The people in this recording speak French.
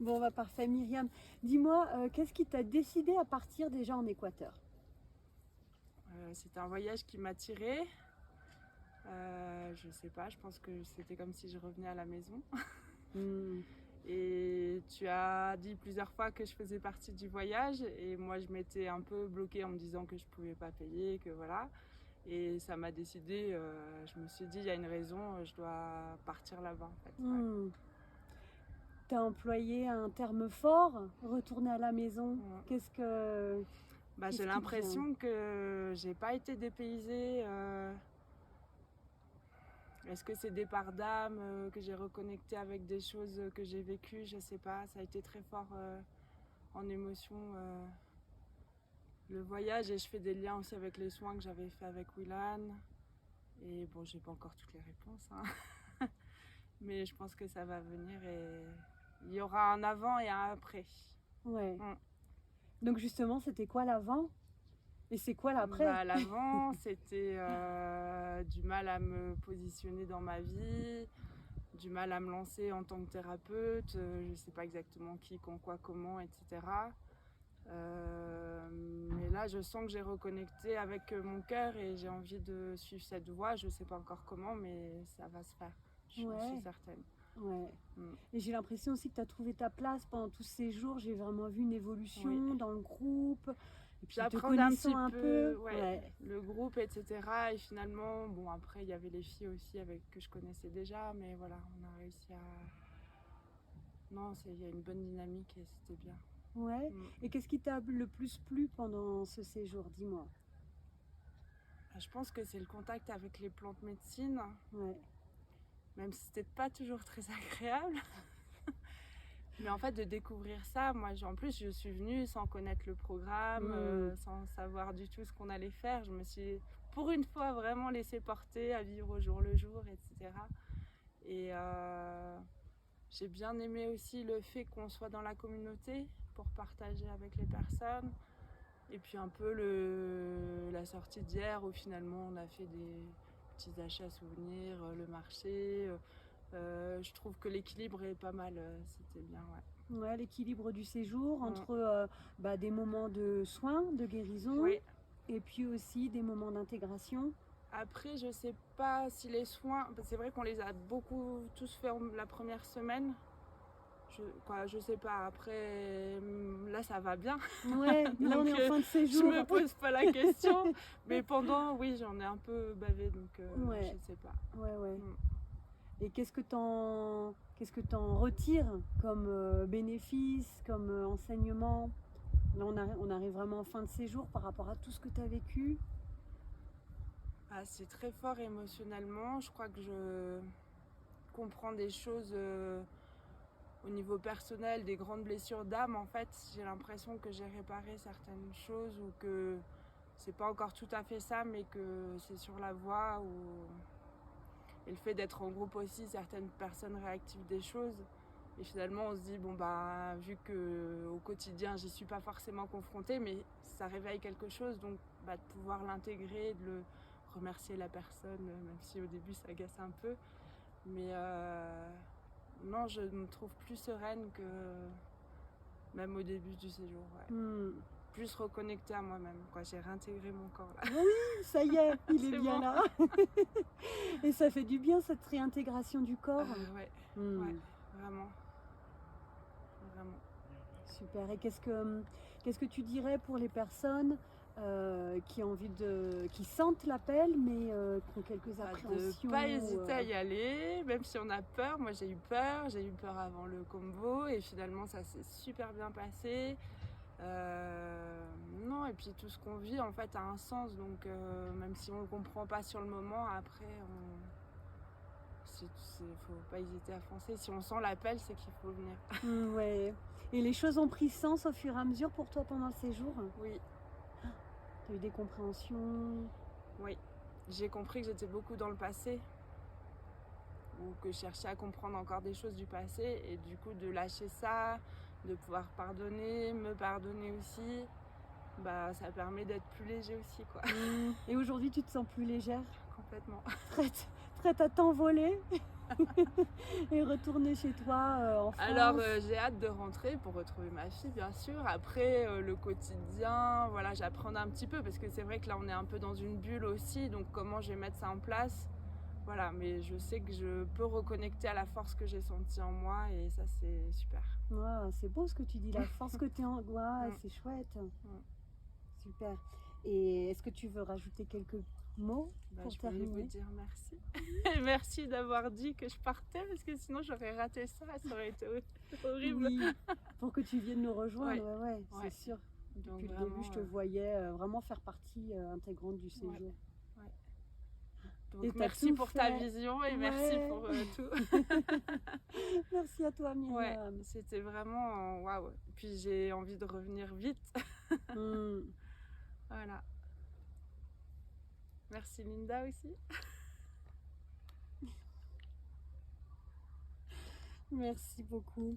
Bon, bah parfait. Myriam, dis-moi, qu'est-ce qui t'a décidé à partir déjà en Équateur? C'était un voyage qui m'attirait. Je sais pas, je pense que c'était comme si je revenais à la maison. Hmm. Et tu as dit plusieurs fois que je faisais partie du voyage et moi je m'étais un peu bloquée en me disant que je pouvais pas payer, que voilà. Et ça m'a décidé, je me suis dit il y a une raison, je dois partir là-bas en fait. Ouais. Hmm. T'as employé un terme fort, retourner à la maison. Ouais. J'ai Qu'est-ce qui te vient? l'impression que j'ai pas été dépaysée. Est-ce que c'est des parts d'âme que j'ai reconnecté avec des choses que j'ai vécues? Je sais pas, ça a été très fort en émotion le voyage, et je fais des liens aussi avec les soins que j'avais fait avec Willan. Et bon, j'ai pas encore toutes les réponses, hein. Mais je pense que ça va venir et il y aura un avant et un après. Ouais. Mm. Donc justement, c'était quoi l'avant? Et c'est quoi l'après? L'avant, c'était du mal à me positionner dans ma vie, du mal à me lancer en tant que thérapeute, je sais pas exactement qui, quand, quoi, comment, etc. Mais là, je sens que j'ai reconnecté avec mon cœur et j'ai envie de suivre cette voie. Je sais pas encore comment, mais ça va se faire. Je suis Ouais, certaine. ouais. Mm. Et j'ai l'impression aussi que tu as trouvé ta place pendant tous ces jours. J'ai vraiment vu une Oui. évolution dans le groupe. Et puis te J'appréhendais un connaissant petit un peu, peu. ouais, Ouais. le groupe, etc. Et finalement, bon, après, il y avait les filles aussi que je connaissais déjà, mais voilà, on a réussi à. Non, il y a une bonne dynamique et c'était bien. Ouais. Mm. Et qu'est-ce qui t'a le plus plu pendant ce séjour? Dis-moi. Je pense que c'est le contact avec les plantes médecines, Ouais. même si c'était pas toujours très agréable. Mais en fait, de découvrir ça, moi, en plus, je suis venue sans connaître le programme, Hmm. sans savoir du tout ce qu'on allait faire. Je me suis, pour une fois, vraiment laissée porter à vivre au jour le jour, etc. Et j'ai bien aimé aussi le fait qu'on soit dans la communauté pour partager avec les personnes. Et puis un peu la sortie d'hier où finalement on a fait des petits achats souvenirs, le marché. Je trouve que l'équilibre est pas mal, c'était bien, ouais. Ouais, l'équilibre du séjour Mm. entre des moments de soins, de guérison, Oui. et puis aussi des moments d'intégration. Après, je sais pas si les soins, c'est vrai qu'on les a beaucoup tous fait la première semaine. Je sais pas. Après, là, ça va bien. Ouais, là on est Donc, en fin de je séjour. me pose pas la question. Mais pendant, oui, j'en ai un peu bavé, donc Ouais, je sais pas. ouais, ouais. Mm. Et qu'est-ce que t'en retires comme bénéfice, comme enseignement? Là on arrive vraiment en fin de séjour par rapport à tout ce que tu as vécu. Ah, c'est très fort émotionnellement. Je crois que je comprends des choses au niveau personnel, des grandes blessures d'âme. En fait, j'ai l'impression que j'ai réparé certaines choses ou que c'est pas encore tout à fait ça, mais que c'est sur la voie. Et le fait d'être en groupe aussi, certaines personnes réactivent des choses. Et finalement, on se dit, bon, bah, vu qu'au quotidien, j'y suis pas forcément confrontée, mais ça réveille quelque chose, donc de pouvoir l'intégrer, de le remercier la personne, même si au début ça agace un peu. Mais non, je me trouve plus sereine que même au début du séjour. Ouais. Hmm. Plus reconnectée à moi-même. J'ai réintégré mon corps là. Oui, ça y est, il est C'est bien bon. là. Et ça fait du bien cette réintégration du corps. Ouais, Hmm. ouais, vraiment. Vraiment. Super. Et qu'est-ce que tu dirais pour les personnes qui sentent l'appel, mais qui ont quelques De appréhensions pas hésiter à y aller, même si on a peur. Moi j'ai eu peur avant le combo et finalement ça s'est super bien passé. Non, et puis tout ce qu'on vit en fait a un sens, donc même si on ne comprend pas sur le moment, après faut pas hésiter à foncer. Si on sent l'appel, c'est qu'il faut venir. Ouais. Et les choses ont pris sens au fur et à mesure pour toi pendant le séjour? Oui, Tu as eu des compréhensions? oui. J'ai compris que j'étais beaucoup dans le passé, ou que je cherchais à comprendre encore des choses du passé, et du coup de lâcher ça, de pouvoir pardonner, me pardonner aussi, ça permet d'être plus léger aussi, quoi. Et aujourd'hui, tu te sens plus légère? Complètement. Prête à t'envoler? Et retourner chez toi en Alors, France. j'ai hâte de rentrer pour retrouver ma fille, bien sûr. Après, le quotidien, voilà, j'appréhende un petit peu parce que c'est vrai que là, on est un peu dans une bulle aussi. Donc, comment je vais mettre ça en place? Voilà, mais je sais que je peux reconnecter à la force que j'ai sentie en moi et ça, c'est super. Ah, c'est beau ce que tu dis, la force que tu es en. Ouais, Mm. c'est chouette. Mm. Super. Et est-ce que tu veux rajouter quelques mots Bah, pour je voulais vous terminer? dire merci. Et merci d'avoir dit que je partais parce que sinon, j'aurais raté ça. Ça aurait été horrible. Oui, pour que tu viennes nous rejoindre, Ouais, ouais, ouais. c'est sûr. Donc, Depuis le début, je vraiment, te voyais vraiment faire partie intégrante du ouais, séjour. ouais. Donc, Et tu as merci tout pour ta fait. vision et merci Ouais. pour tout. Merci à toi, Ouais, Myriam. c'était vraiment waouh. Puis j'ai envie de revenir vite. Hmm. Voilà. Merci Linda aussi. Merci beaucoup.